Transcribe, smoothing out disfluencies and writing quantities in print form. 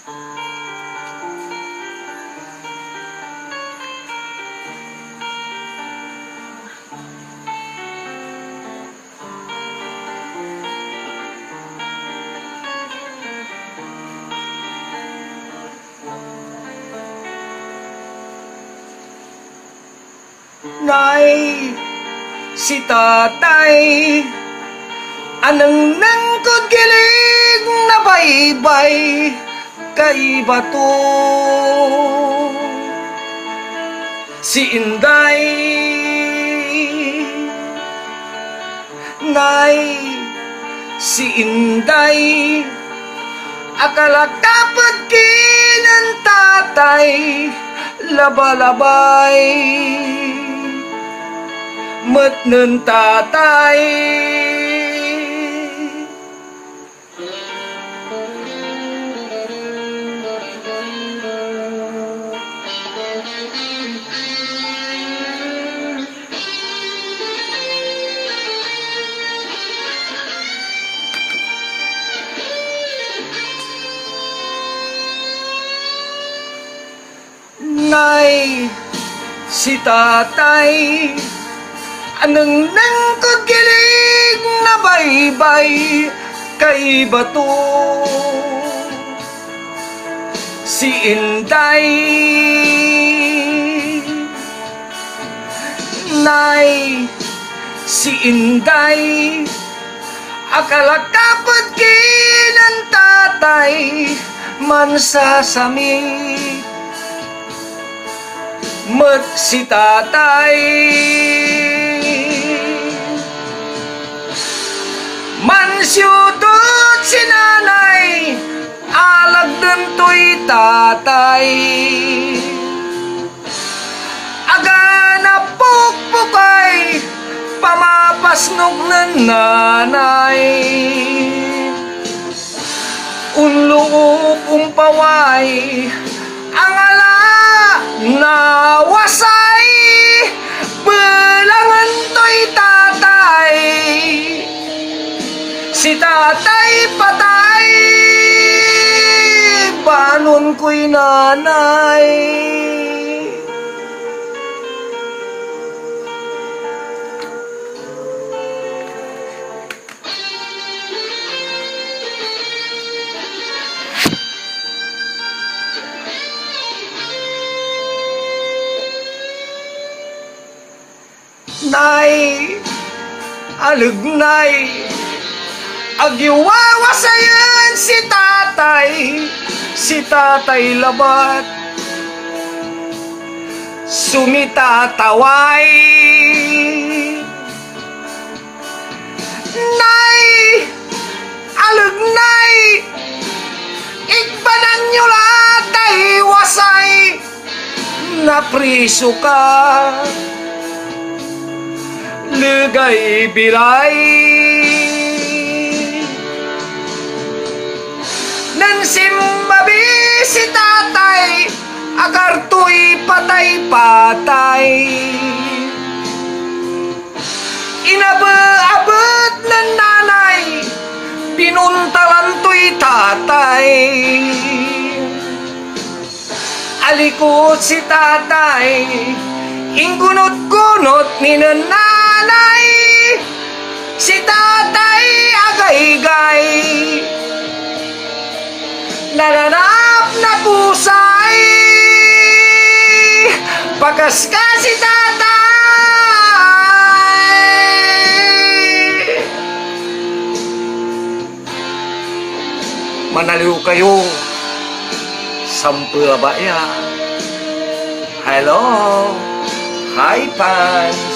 Nay, si tatay, anang nang kugilig na baybay kay bato. Si Inday, Nay, si Inday, akala kapat kinang tatay, labalabay. Mat ng tatay, Nay, si tatay, anang nang kugilig na baybay kay bato. Si Inday, Nay, si Inday, akala kapat kinang tatay mansasami. Mat si tatay, mansyudot si nanay, alagdan to'y tatay. Aga na pukpukay, pamapasnog ng nanay. Unluok umpaway, ang ala na wasay, belangan to'y tatay. Si tatay patay, balon ko'y nanay. Nay, alugnay, agiwawa sayan si tatay labat. Sumitataway, Nay, alugnay, igbanan nyo latay wasay, napriso ka. Legay bilay nan simbabi si tatay, agarto'y patay-patay. Inabaabot ng nanay, pinuntalan to'y tatay. Alikot si tatay, inggunot-gunot ni nanay. Si tatay agay-gay, nananap na pusay, pagas ka si tatay. Manaliw kayo, sampul ba yan? Hello, hi fans.